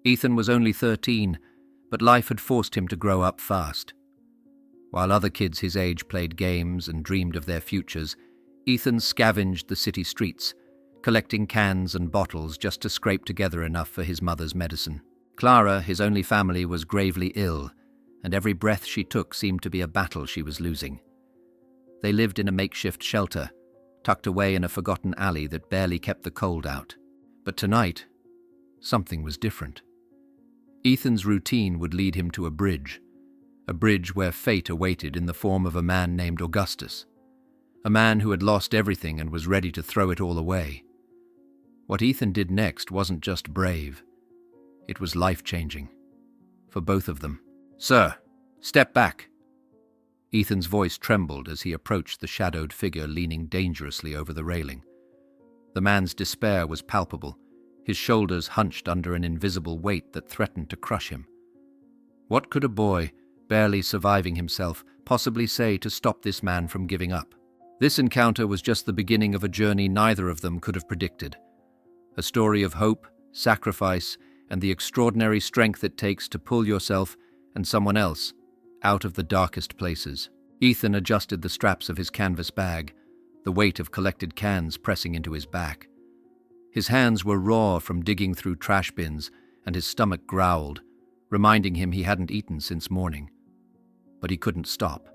Ethan was only 13, but life had forced him to grow up fast. While other kids his age played games and dreamed of their futures, Ethan scavenged the city streets, collecting cans and bottles just to scrape together enough for his mother's medicine. Clara, his only family, was gravely ill, and every breath she took seemed to be a battle she was losing. They lived in a makeshift shelter, tucked away in a forgotten alley that barely kept the cold out. But tonight, something was different. Ethan's routine would lead him to a bridge where fate awaited in the form of a man named Augustus, a man who had lost everything and was ready to throw it all away. What Ethan did next wasn't just brave. It was life-changing. For both of them. "Sir, step back." Ethan's voice trembled as he approached the shadowed figure leaning dangerously over the railing. The man's despair was palpable, his shoulders hunched under an invisible weight that threatened to crush him. What could a boy, barely surviving himself, possibly say to stop this man from giving up? This encounter was just the beginning of a journey neither of them could have predicted. A story of hope, sacrifice, and the extraordinary strength it takes to pull yourself and someone else out of the darkest places. Ethan adjusted the straps of his canvas bag, the weight of collected cans pressing into his back. His hands were raw from digging through trash bins, and his stomach growled, reminding him he hadn't eaten since morning. But he couldn't stop.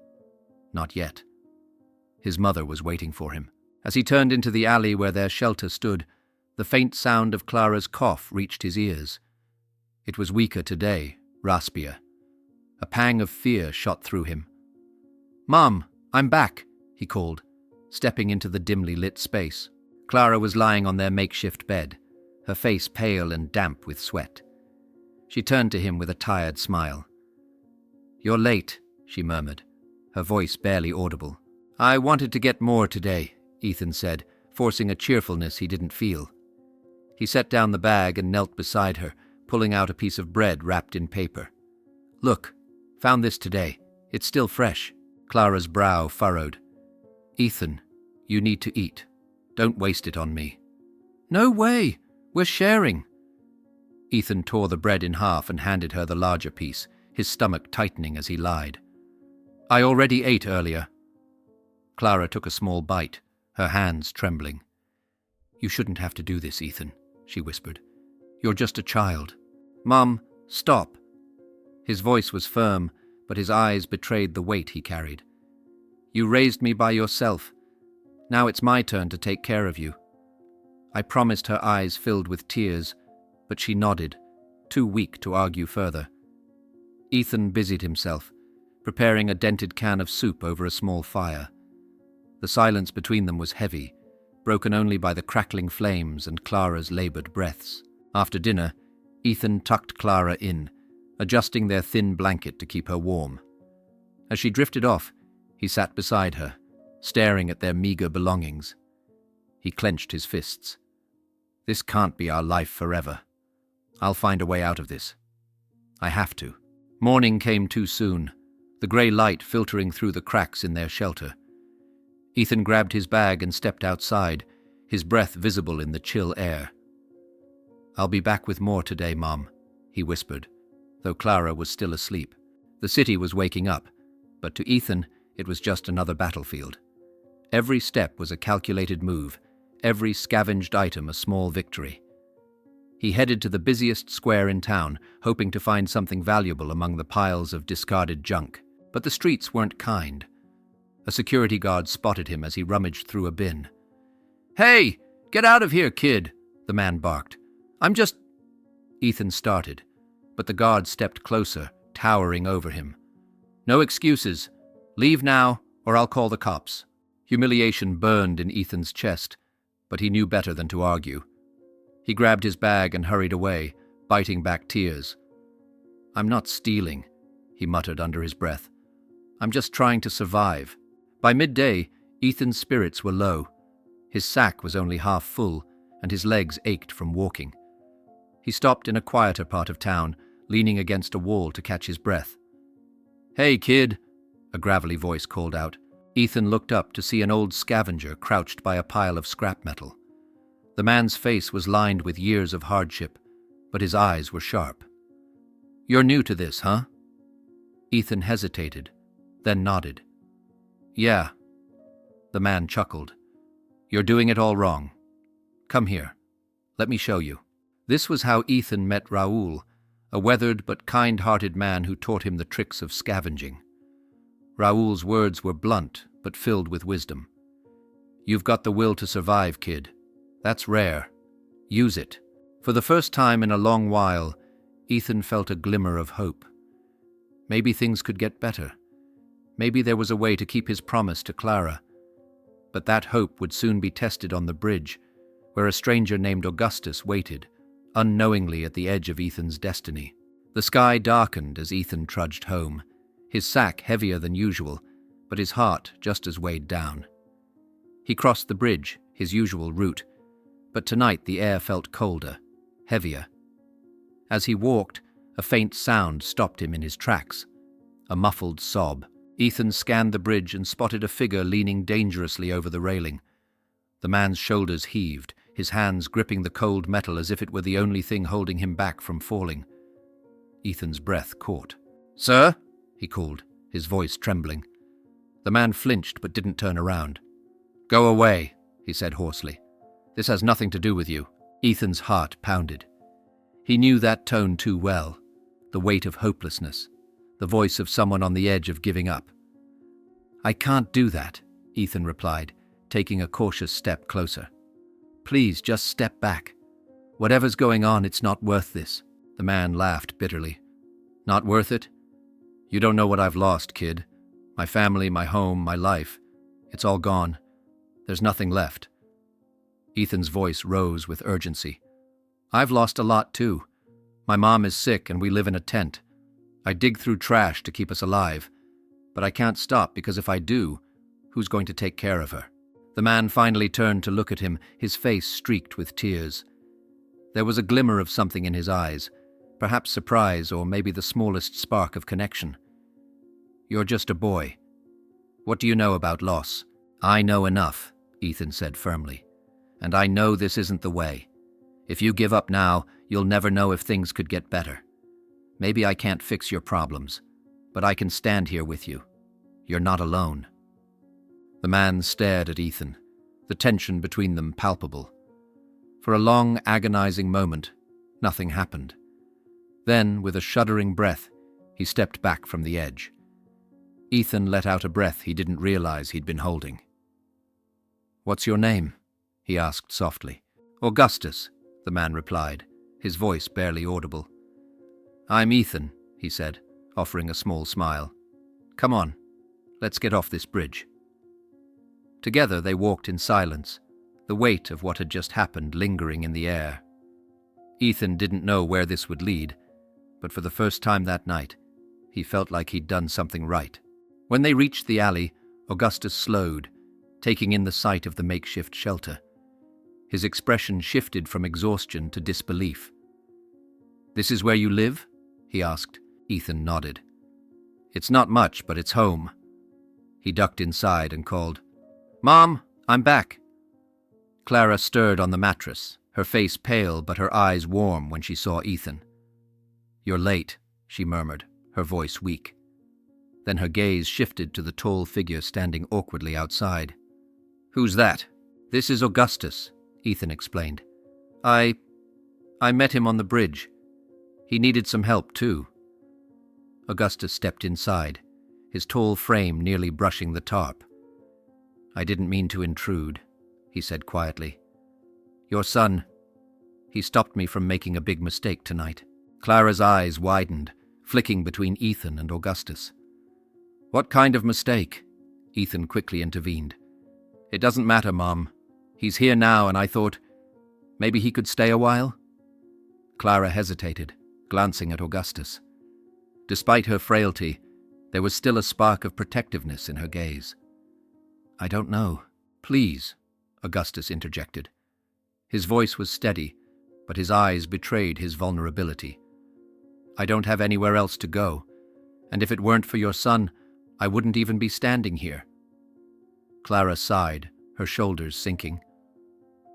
Not yet. His mother was waiting for him. As he turned into the alley where their shelter stood, the faint sound of Clara's cough reached his ears. It was weaker today, raspier. A pang of fear shot through him. "Mom, I'm back," he called, stepping into the dimly lit space. Clara was lying on their makeshift bed, her face pale and damp with sweat. She turned to him with a tired smile. "You're late," she murmured, her voice barely audible. "I wanted to get more today," Ethan said, forcing a cheerfulness he didn't feel. He set down the bag and knelt beside her, pulling out a piece of bread wrapped in paper. "Look, found this today. It's still fresh." Clara's brow furrowed. "Ethan, you need to eat. Don't waste it on me." "No way! We're sharing." Ethan tore the bread in half and handed her the larger piece, his stomach tightening as he lied. "I already ate earlier." Clara took a small bite, her hands trembling. "You shouldn't have to do this, Ethan," she whispered. "You're just a child." "Mom, stop." His voice was firm, but his eyes betrayed the weight he carried. "You raised me by yourself. Now it's my turn to take care of you." I promised. Her eyes filled with tears, but she nodded, too weak to argue further. Ethan busied himself, preparing a dented can of soup over a small fire. The silence between them was heavy, broken only by the crackling flames and Clara's labored breaths. After dinner, Ethan tucked Clara in, adjusting their thin blanket to keep her warm. As she drifted off, he sat beside her, staring at their meager belongings. He clenched his fists. "This can't be our life forever. I'll find a way out of this. I have to." Morning came too soon, the grey light filtering through the cracks in their shelter. Ethan grabbed his bag and stepped outside, his breath visible in the chill air. "I'll be back with more today, Mom," he whispered, though Clara was still asleep. The city was waking up, but to Ethan it was just another battlefield. Every step was a calculated move, every scavenged item a small victory. He headed to the busiest square in town, hoping to find something valuable among the piles of discarded junk. But the streets weren't kind. A security guard spotted him as he rummaged through a bin. "Hey, get out of here, kid," the man barked. "I'm just—" Ethan started, but the guard stepped closer, towering over him. "No excuses. Leave now, or I'll call the cops." Humiliation burned in Ethan's chest, but he knew better than to argue. He grabbed his bag and hurried away, biting back tears. "I'm not stealing," he muttered under his breath. "I'm just trying to survive." By midday, Ethan's spirits were low. His sack was only half full, and his legs ached from walking. He stopped in a quieter part of town, leaning against a wall to catch his breath. "Hey, kid," a gravelly voice called out. Ethan looked up to see an old scavenger crouched by a pile of scrap metal. The man's face was lined with years of hardship, but his eyes were sharp. "You're new to this, huh?" Ethan hesitated, then nodded. "Yeah." The man chuckled. "You're doing it all wrong. Come here. Let me show you." This was how Ethan met Raoul, a weathered but kind-hearted man who taught him the tricks of scavenging. Raoul's words were blunt, but filled with wisdom. "You've got the will to survive, kid. That's rare. Use it." For the first time in a long while, Ethan felt a glimmer of hope. Maybe things could get better. Maybe there was a way to keep his promise to Clara. But that hope would soon be tested on the bridge, where a stranger named Augustus waited, unknowingly at the edge of Ethan's destiny. The sky darkened as Ethan trudged home, his sack heavier than usual, but his heart just as weighed down. He crossed the bridge, his usual route, but tonight the air felt colder, heavier. As he walked, a faint sound stopped him in his tracks, a muffled sob. Ethan scanned the bridge and spotted a figure leaning dangerously over the railing. The man's shoulders heaved, his hands gripping the cold metal as if it were the only thing holding him back from falling. Ethan's breath caught. "Sir?" he called, his voice trembling. The man flinched but didn't turn around. "Go away," he said hoarsely. "This has nothing to do with you." Ethan's heart pounded. He knew that tone too well, the weight of hopelessness, the voice of someone on the edge of giving up. "I can't do that," Ethan replied, taking a cautious step closer. "Please, just step back. Whatever's going on, it's not worth this." The man laughed bitterly. "Not worth it? You don't know what I've lost, kid. My family, my home, my life. It's all gone. There's nothing left." Ethan's voice rose with urgency. "I've lost a lot too. My mom is sick and we live in a tent. I dig through trash to keep us alive. But I can't stop because if I do, who's going to take care of her?" The man finally turned to look at him, his face streaked with tears. There was a glimmer of something in his eyes, perhaps surprise or maybe the smallest spark of connection. "You're just a boy. What do you know about loss?" "I know enough," Ethan said firmly. "And I know this isn't the way. If you give up now, you'll never know if things could get better. Maybe I can't fix your problems, but I can stand here with you. You're not alone." The man stared at Ethan, the tension between them palpable. For a long, agonizing moment, nothing happened. Then, with a shuddering breath, he stepped back from the edge. Ethan let out a breath he didn't realize he'd been holding. "What's your name?" he asked softly. "Augustus," the man replied, his voice barely audible. "I'm Ethan," he said, offering a small smile. "Come on, let's get off this bridge." Together they walked in silence, the weight of what had just happened lingering in the air. Ethan didn't know where this would lead, but for the first time that night, he felt like he'd done something right. When they reached the alley, Augustus slowed, taking in the sight of the makeshift shelter. His expression shifted from exhaustion to disbelief. "This is where you live?" he asked. Ethan nodded. "It's not much, but it's home." He ducked inside and called, "Mom, I'm back." Clara stirred on the mattress, her face pale but her eyes warm when she saw Ethan. "You're late," she murmured, her voice weak. Then her gaze shifted to the tall figure standing awkwardly outside. "Who's that?" "This is Augustus," Ethan explained. I met him on the bridge. He needed some help, too." Augustus stepped inside, his tall frame nearly brushing the tarp. "I didn't mean to intrude," he said quietly. "Your son, he stopped me from making a big mistake tonight." Clara's eyes widened, flicking between Ethan and Augustus. "What kind of mistake?" Ethan quickly intervened. "It doesn't matter, Mom. He's here now, and I thought maybe he could stay a while." Clara hesitated, glancing at Augustus. Despite her frailty, there was still a spark of protectiveness in her gaze. "I don't know. Please," Augustus interjected. His voice was steady, but his eyes betrayed his vulnerability. "I don't have anywhere else to go, and if it weren't for your son, I wouldn't even be standing here." Clara sighed, her shoulders sinking.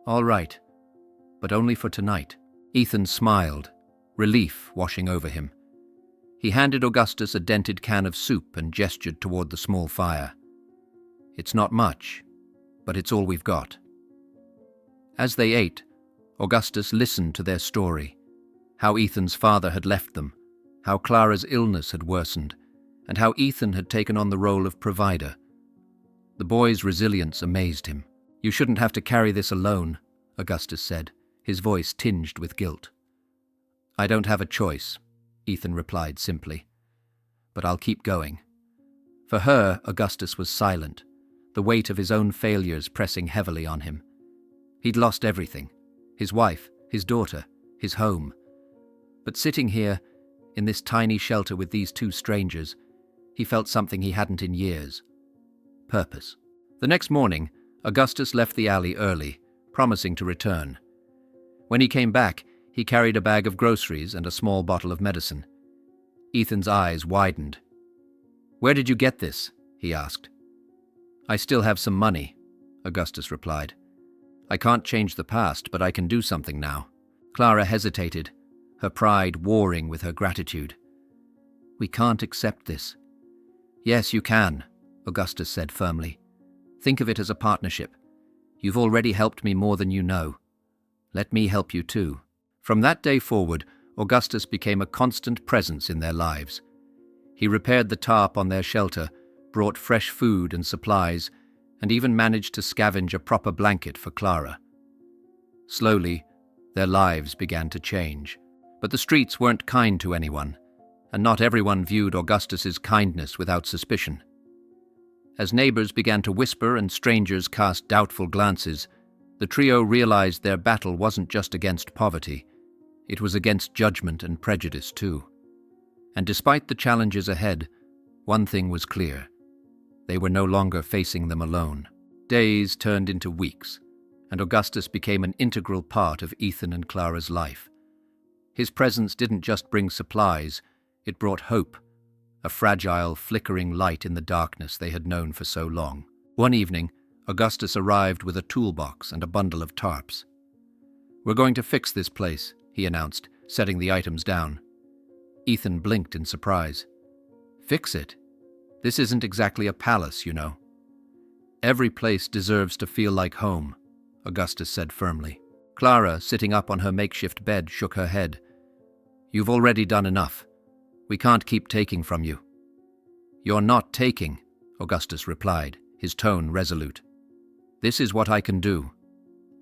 "All right, but only for tonight." Ethan smiled, relief washing over him. He handed Augustus a dented can of soup and gestured toward the small fire. "It's not much, but it's all we've got." As they ate, Augustus listened to their story, how Ethan's father had left them, how Clara's illness had worsened, and how Ethan had taken on the role of provider. The boy's resilience amazed him. "You shouldn't have to carry this alone," Augustus said, his voice tinged with guilt. "I don't have a choice," Ethan replied simply. "But I'll keep going." For her, Augustus was silent, the weight of his own failures pressing heavily on him. He'd lost everything: his wife, his daughter, his home. But sitting here, in this tiny shelter with these two strangers, he felt something he hadn't in years: purpose. The next morning, Augustus left the alley early, promising to return. When he came back, he carried a bag of groceries and a small bottle of medicine. Ethan's eyes widened. "Where did you get this?" he asked. "I still have some money," Augustus replied. "I can't change the past, but I can do something now." Clara hesitated, her pride warring with her gratitude. "We can't accept this." "Yes, you can," Augustus said firmly. "Think of it as a partnership. You've already helped me more than you know. Let me help you too." From that day forward, Augustus became a constant presence in their lives. He repaired the tarp on their shelter, brought fresh food and supplies, and even managed to scavenge a proper blanket for Clara. Slowly, their lives began to change. But the streets weren't kind to anyone, and not everyone viewed Augustus's kindness without suspicion. As neighbors began to whisper and strangers cast doubtful glances, the trio realized their battle wasn't just against poverty. It was against judgment and prejudice too. And despite the challenges ahead, one thing was clear: they were no longer facing them alone. Days turned into weeks, and Augustus became an integral part of Ethan and Clara's life. His presence didn't just bring supplies, it brought hope, a fragile, flickering light in the darkness they had known for so long. One evening, Augustus arrived with a toolbox and a bundle of tarps. "We're going to fix this place," he announced, setting the items down. Ethan blinked in surprise. "Fix it? This isn't exactly a palace, you know." "Every place deserves to feel like home," Augustus said firmly. Clara, sitting up on her makeshift bed, shook her head. "You've already done enough. We can't keep taking from you." "You're not taking," Augustus replied, his tone resolute. "This is what I can do.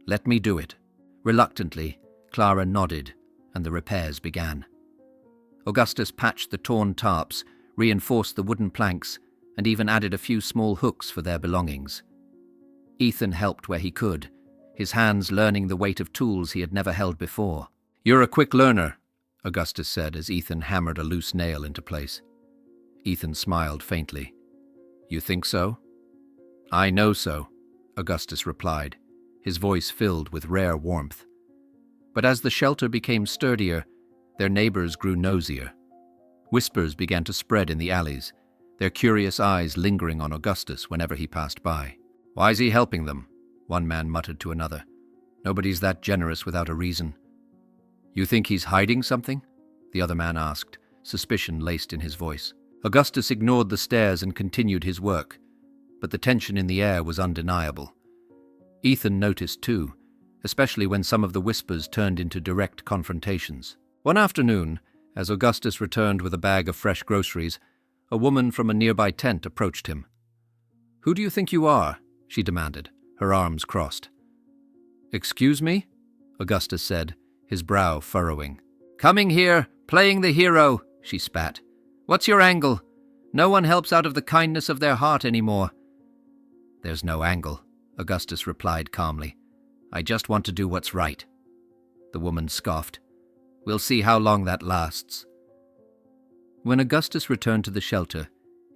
Let me do it." Reluctantly, Clara nodded, and the repairs began. Augustus patched the torn tarps, reinforced the wooden planks, and even added a few small hooks for their belongings. Ethan helped where he could, his hands learning the weight of tools he had never held before. "You're a quick learner," Augustus said as Ethan hammered a loose nail into place. Ethan smiled faintly. "You think so?" "I know so," Augustus replied, his voice filled with rare warmth. But as the shelter became sturdier, their neighbors grew nosier. Whispers began to spread in the alleys, their curious eyes lingering on Augustus whenever he passed by. "Why's he helping them?" one man muttered to another. "Nobody's that generous without a reason." "You think he's hiding something?" the other man asked, suspicion laced in his voice. Augustus ignored the stares and continued his work, but the tension in the air was undeniable. Ethan noticed too, especially when some of the whispers turned into direct confrontations. One afternoon, as Augustus returned with a bag of fresh groceries, a woman from a nearby tent approached him. "Who do you think you are?" she demanded, her arms crossed. "Excuse me?" Augustus said, his brow furrowing. "Coming here, playing the hero," she spat. "What's your angle? No one helps out of the kindness of their heart anymore." "There's no angle," Augustus replied calmly. "I just want to do what's right." The woman scoffed. "We'll see how long that lasts." When Augustus returned to the shelter,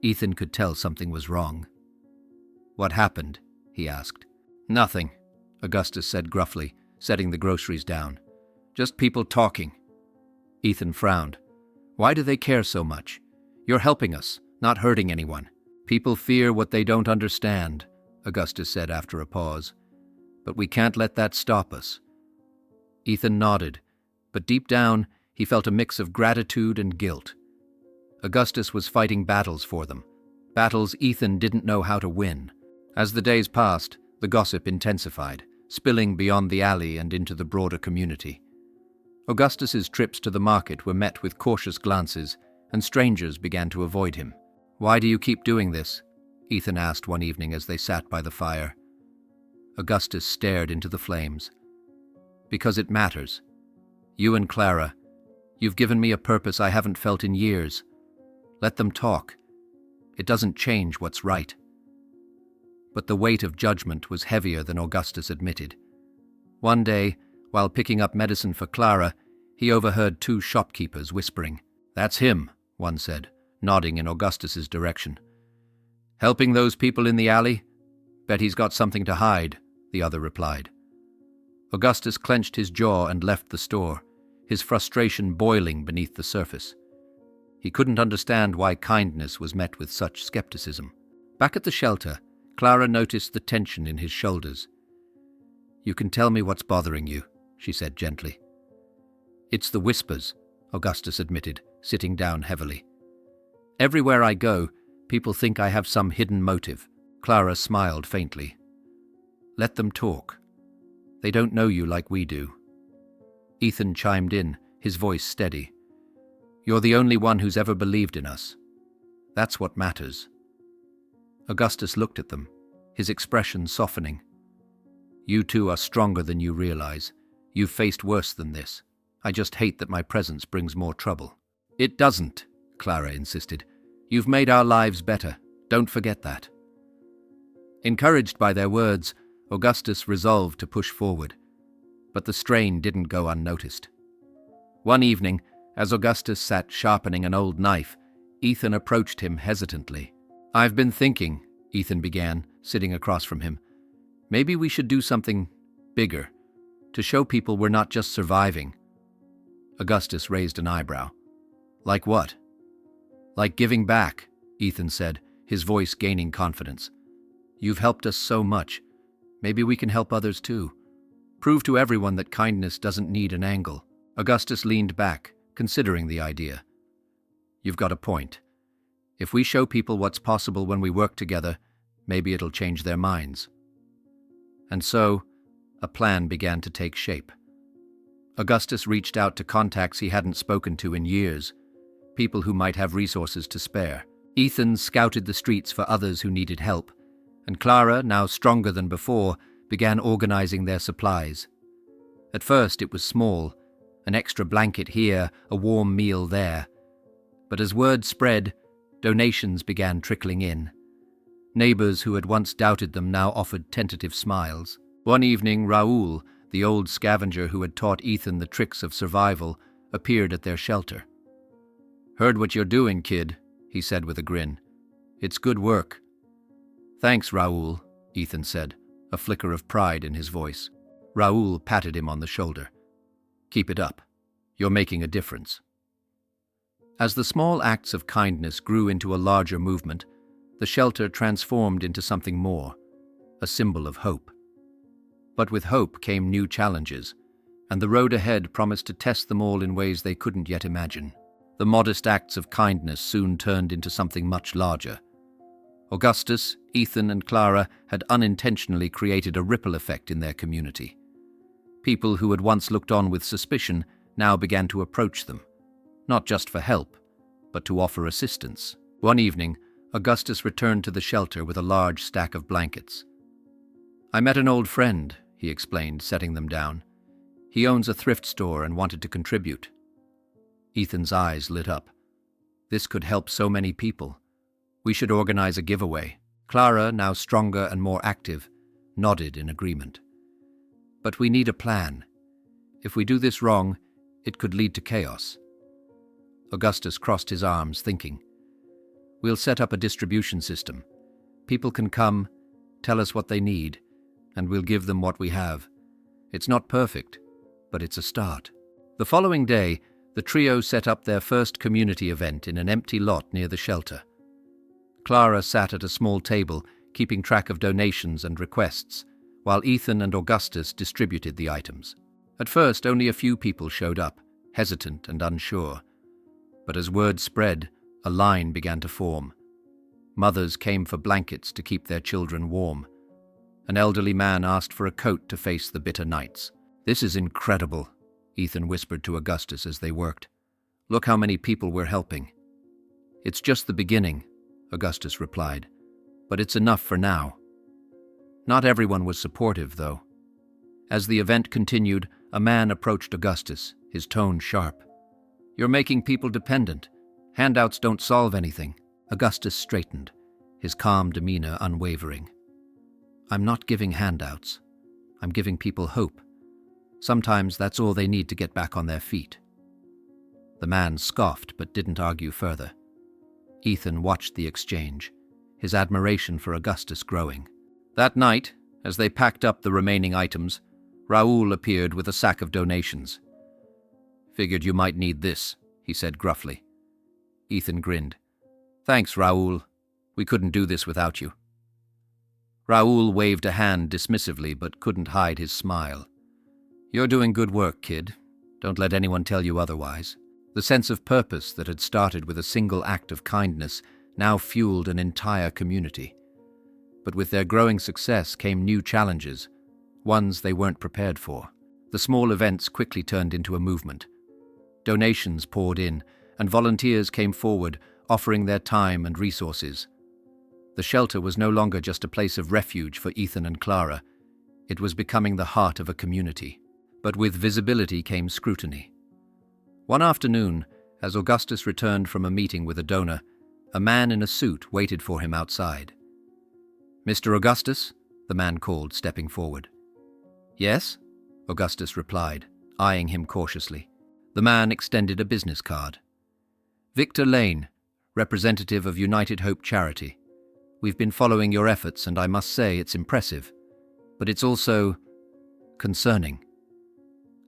Ethan could tell something was wrong. "What happened?" he asked. "Nothing," Augustus said gruffly, setting the groceries down. "Just people talking." Ethan frowned. "Why do they care so much? You're helping us, not hurting anyone." "People fear what they don't understand," Augustus said after a pause. "But we can't let that stop us." Ethan nodded, but deep down, He felt a mix of gratitude and guilt. Augustus was fighting battles for them, battles Ethan didn't know how to win. As the days passed, the gossip intensified, spilling beyond the alley and into the broader community. Augustus's trips to the market were met with cautious glances, and strangers began to avoid him. "Why do you keep doing this?" Ethan asked one evening as they sat by the fire. Augustus stared into the flames. "Because it matters. You and Clara, you've given me a purpose I haven't felt in years. Let them talk. It doesn't change what's right." But the weight of judgment was heavier than Augustus admitted. One day, while picking up medicine for Clara, he overheard two shopkeepers whispering. "That's him," one said, nodding in Augustus's direction. "Helping those people in the alley? Bet he's got something to hide," the other replied. Augustus clenched his jaw and left the store, his frustration boiling beneath the surface. He couldn't understand why kindness was met with such skepticism. Back at the shelter, Clara noticed the tension in his shoulders. "You can tell me what's bothering you," she said gently. "It's the whispers," Augustus admitted, sitting down heavily. "Everywhere I go, people think I have some hidden motive." Clara smiled faintly. "Let them talk. They don't know you like we do." Ethan chimed in, his voice steady. "You're the only one who's ever believed in us. That's what matters." Augustus looked at them, his expression softening. "You two are stronger than you realize. You've faced worse than this. I just hate that my presence brings more trouble." "It doesn't," Clara insisted. "You've made our lives better. Don't forget that." Encouraged by their words, Augustus resolved to push forward. But the strain didn't go unnoticed. One evening, as Augustus sat sharpening an old knife, Ethan approached him hesitantly. "I've been thinking," Ethan began, sitting across from him. "Maybe we should do something bigger, to show people we're not just surviving." Augustus raised an eyebrow. "Like what?" "Like giving back," Ethan said, his voice gaining confidence. "You've helped us so much. Maybe we can help others too. Prove to everyone that kindness doesn't need an angle." Augustus leaned back, considering the idea. "You've got a point. If we show people what's possible when we work together, maybe it'll change their minds." And so, a plan began to take shape. Augustus reached out to contacts he hadn't spoken to in years, people who might have resources to spare. Ethan scouted the streets for others who needed help, and Clara, now stronger than before, began organizing their supplies. At first it was small, an extra blanket here, a warm meal there. But as word spread, donations began trickling in. Neighbors who had once doubted them now offered tentative smiles. One evening, Raoul, the old scavenger who had taught Ethan the tricks of survival, appeared at their shelter. "Heard what you're doing, kid," he said with a grin. "It's good work." "Thanks, Raoul," Ethan said, a flicker of pride in his voice. Raoul patted him on the shoulder. "Keep it up. You're making a difference." As the small acts of kindness grew into a larger movement, the shelter transformed into something more, a symbol of hope. But with hope came new challenges, and the road ahead promised to test them all in ways they couldn't yet imagine. The modest acts of kindness soon turned into something much larger. Augustus, Ethan, and Clara had unintentionally created a ripple effect in their community. People who had once looked on with suspicion now began to approach them, not just for help, but to offer assistance. One evening, Augustus returned to the shelter with a large stack of blankets. "I met an old friend," he explained, setting them down. "He owns a thrift store and wanted to contribute." Ethan's eyes lit up. "This could help so many people. We should organize a giveaway." Clara, now stronger and more active, nodded in agreement. "But we need a plan. If we do this wrong, it could lead to chaos." Augustus crossed his arms, thinking. "We'll set up a distribution system. People can come, tell us what they need, and we'll give them what we have. It's not perfect, but it's a start." The following day, the trio set up their first community event in an empty lot near the shelter. Clara sat at a small table, keeping track of donations and requests, while Ethan and Augustus distributed the items. At first, only a few people showed up, hesitant and unsure. But as word spread, a line began to form. Mothers came for blankets to keep their children warm. An elderly man asked for a coat to face the bitter nights. "This is incredible," Ethan whispered to Augustus as they worked. "Look how many people we're helping." "It's just the beginning," Augustus replied, "but it's enough for now." Not everyone was supportive, though. As the event continued, a man approached Augustus, his tone sharp. "You're making people dependent. Handouts don't solve anything." Augustus straightened, his calm demeanor unwavering. "I'm not giving handouts. I'm giving people hope. Sometimes that's all they need to get back on their feet." The man scoffed but didn't argue further. Ethan watched the exchange, his admiration for Augustus growing. That night, as they packed up the remaining items, Raoul appeared with a sack of donations. "Figured you might need this," he said gruffly. Ethan grinned. "Thanks, Raoul. We couldn't do this without you." Raoul waved a hand dismissively but couldn't hide his smile. "You're doing good work, kid. Don't let anyone tell you otherwise." The sense of purpose that had started with a single act of kindness now fueled an entire community. But with their growing success came new challenges, ones they weren't prepared for. The small events quickly turned into a movement. Donations poured in, and volunteers came forward, offering their time and resources. The shelter was no longer just a place of refuge for Ethan and Clara. It was becoming the heart of a community. But with visibility came scrutiny. One afternoon, as Augustus returned from a meeting with a donor, a man in a suit waited for him outside. "Mr. Augustus?" the man called, stepping forward. "Yes?" Augustus replied, eyeing him cautiously. The man extended a business card. "Victor Lane, representative of United Hope Charity. We've been following your efforts, and I must say it's impressive. But it's also concerning."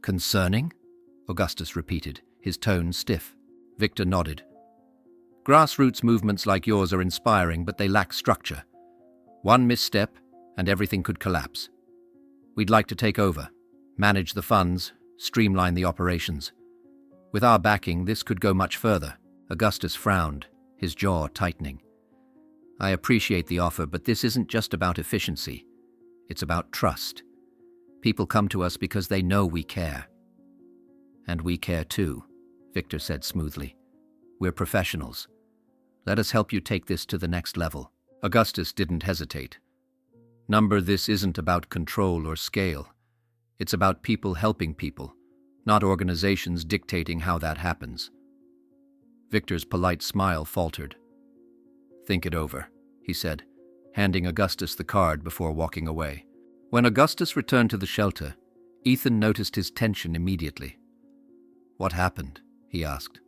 "Concerning?" Augustus repeated, his tone stiff. Victor nodded. "Grassroots movements like yours are inspiring, but they lack structure. One misstep, and everything could collapse. We'd like to take over, manage the funds, streamline the operations. With our backing, this could go much further." Augustus frowned, his jaw tightening. "I appreciate the offer, but this isn't just about efficiency. It's about trust. People come to us because they know we care." "And we care too," Victor said smoothly. "We're professionals. Let us help you take this to the next level." Augustus didn't hesitate. "Number, this isn't about control or scale. It's about people helping people, not organizations dictating how that happens." Victor's polite smile faltered. "Think it over," he said, handing Augustus the card before walking away. When Augustus returned to the shelter, Ethan noticed his tension immediately. "What happened?" he asked.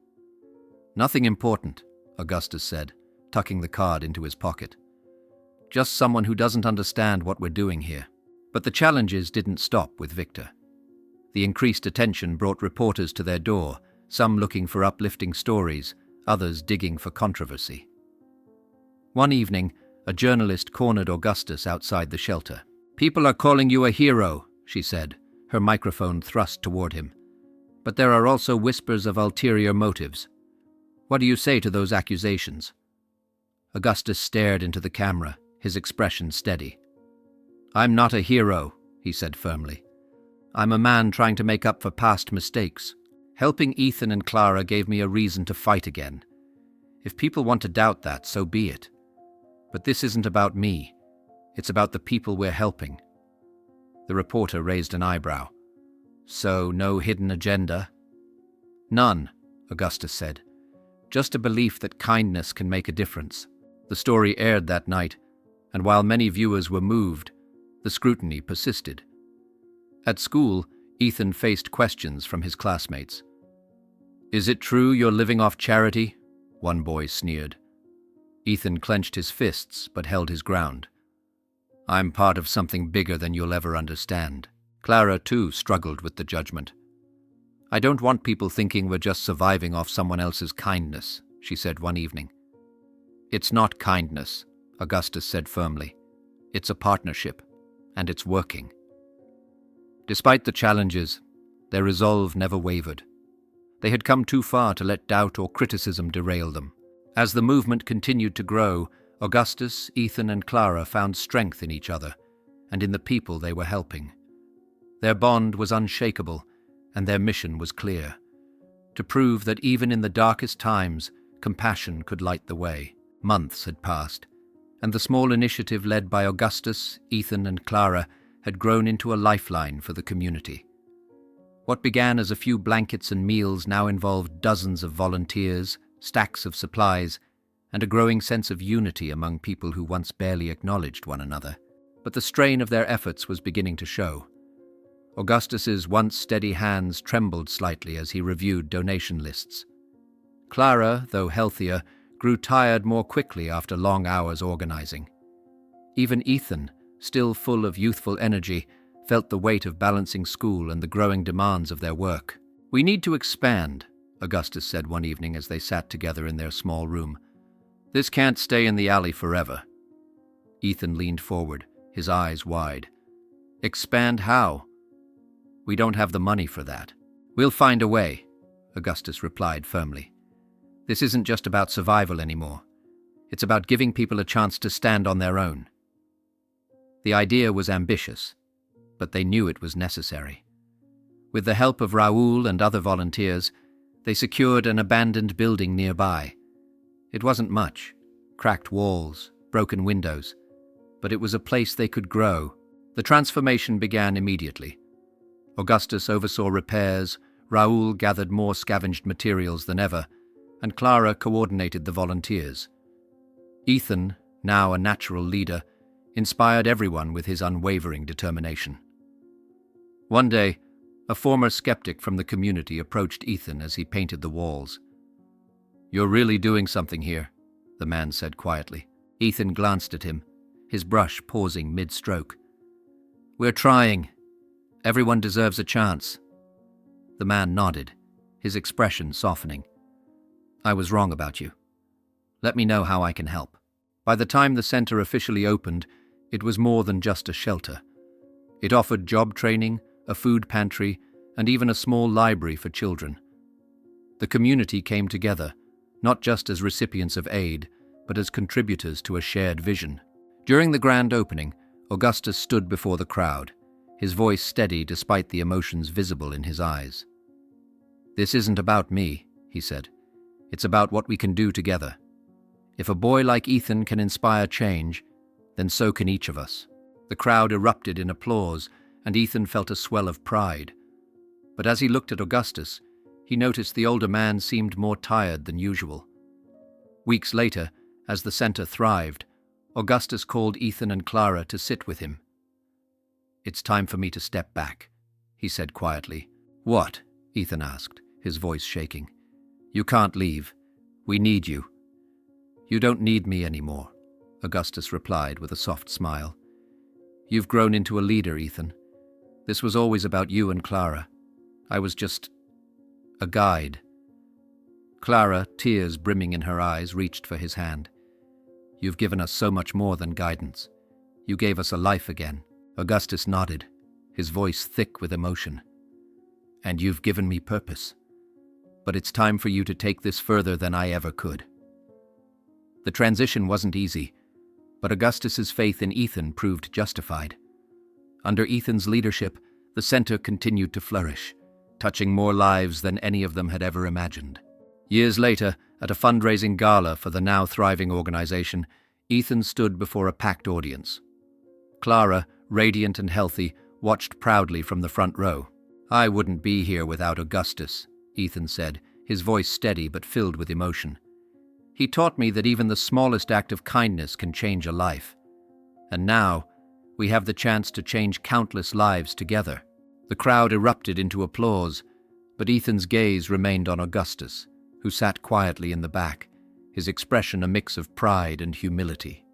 "Nothing important," Augustus said, tucking the card into his pocket. "Just someone who doesn't understand what we're doing here." But the challenges didn't stop with Victor. The increased attention brought reporters to their door, some looking for uplifting stories, others digging for controversy. One evening, a journalist cornered Augustus outside the shelter. "People are calling you a hero," she said, her microphone thrust toward him. "But there are also whispers of ulterior motives. What do you say to those accusations?" Augustus stared into the camera, his expression steady. "I'm not a hero," he said firmly. "I'm a man trying to make up for past mistakes. Helping Ethan and Clara gave me a reason to fight again. If people want to doubt that, so be it. But this isn't about me. It's about the people we're helping." The reporter raised an eyebrow. "So, no hidden agenda?" "None," Augustus said. "Just a belief that kindness can make a difference." The story aired that night, and while many viewers were moved, the scrutiny persisted. At school, Ethan faced questions from his classmates. "Is it true you're living off charity?" one boy sneered. Ethan clenched his fists but held his ground. "I'm part of something bigger than you'll ever understand." Clara, too, struggled with the judgment. "I don't want people thinking we're just surviving off someone else's kindness," she said one evening. "It's not kindness," Augustus said firmly. "It's a partnership, and it's working." Despite the challenges, their resolve never wavered. They had come too far to let doubt or criticism derail them. As the movement continued to grow, Augustus, Ethan, and Clara found strength in each other and in the people they were helping. Their bond was unshakable, and their mission was clear: to prove that even in the darkest times, compassion could light the way. Months had passed, and the small initiative led by Augustus, Ethan, and Clara had grown into a lifeline for the community. What began as a few blankets and meals now involved dozens of volunteers, stacks of supplies, and a growing sense of unity among people who once barely acknowledged one another. But the strain of their efforts was beginning to show. Augustus's once steady hands trembled slightly as he reviewed donation lists. Clara, though healthier, grew tired more quickly after long hours organizing. Even Ethan, still full of youthful energy, felt the weight of balancing school and the growing demands of their work. "We need to expand," Augustus said one evening as they sat together in their small room. "This can't stay in the alley forever." Ethan leaned forward, his eyes wide. "Expand how?" "We don't have the money for that." "We'll find a way," Augustus replied firmly. "This isn't just about survival anymore. It's about giving people a chance to stand on their own." The idea was ambitious, but they knew it was necessary. With the help of Raoul and other volunteers, they secured an abandoned building nearby. It wasn't much: cracked walls, broken windows, but it was a place they could grow. The transformation began immediately. Augustus oversaw repairs, Raoul gathered more scavenged materials than ever, and Clara coordinated the volunteers. Ethan, now a natural leader, inspired everyone with his unwavering determination. One day, a former skeptic from the community approached Ethan as he painted the walls. "You're really doing something here," the man said quietly. Ethan glanced at him, his brush pausing mid-stroke. "We're trying. Everyone deserves a chance." The man nodded, his expression softening. "I was wrong about you. Let me know how I can help." By the time the center officially opened, it was more than just a shelter. It offered job training, a food pantry, and even a small library for children. The community came together, not just as recipients of aid, but as contributors to a shared vision. During the grand opening, Augustus stood before the crowd, his voice steady despite the emotions visible in his eyes. "This isn't about me," he said. "It's about what we can do together. If a boy like Ethan can inspire change, then so can each of us." The crowd erupted in applause, and Ethan felt a swell of pride. But as he looked at Augustus, he noticed the older man seemed more tired than usual. Weeks later, as the center thrived, Augustus called Ethan and Clara to sit with him. "It's time for me to step back," he said quietly. "What?" Ethan asked, his voice shaking. "You can't leave. We need you." "You don't need me anymore," Augustus replied with a soft smile. "You've grown into a leader, Ethan. This was always about you and Clara. I was just a guide." Clara, tears brimming in her eyes, reached for his hand. "You've given us so much more than guidance. You gave us a life again." Augustus nodded, his voice thick with emotion. "And you've given me purpose. But it's time for you to take this further than I ever could." The transition wasn't easy, but Augustus's faith in Ethan proved justified. Under Ethan's leadership, the center continued to flourish, touching more lives than any of them had ever imagined. Years later, at a fundraising gala for the now thriving organization, Ethan stood before a packed audience. Clara, radiant and healthy, watched proudly from the front row. "I wouldn't be here without Augustus," Ethan said, his voice steady but filled with emotion. "He taught me that even the smallest act of kindness can change a life. And now, we have the chance to change countless lives together." The crowd erupted into applause, but Ethan's gaze remained on Augustus, who sat quietly in the back, his expression a mix of pride and humility.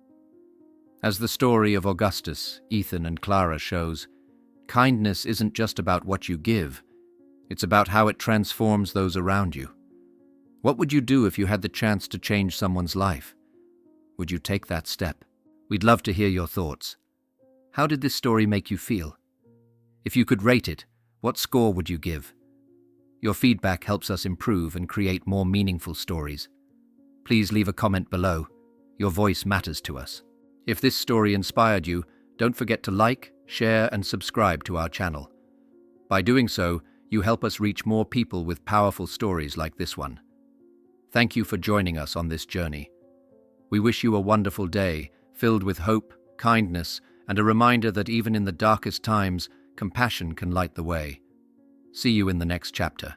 As the story of Augustus, Ethan, and Clara shows, kindness isn't just about what you give, it's about how it transforms those around you. What would you do if you had the chance to change someone's life? Would you take that step? We'd love to hear your thoughts. How did this story make you feel? If you could rate it, what score would you give? Your feedback helps us improve and create more meaningful stories. Please leave a comment below. Your voice matters to us. If this story inspired you, don't forget to like, share, and subscribe to our channel. By doing so, you help us reach more people with powerful stories like this one. Thank you for joining us on this journey. We wish you a wonderful day, filled with hope, kindness, and a reminder that even in the darkest times, compassion can light the way. See you in the next chapter.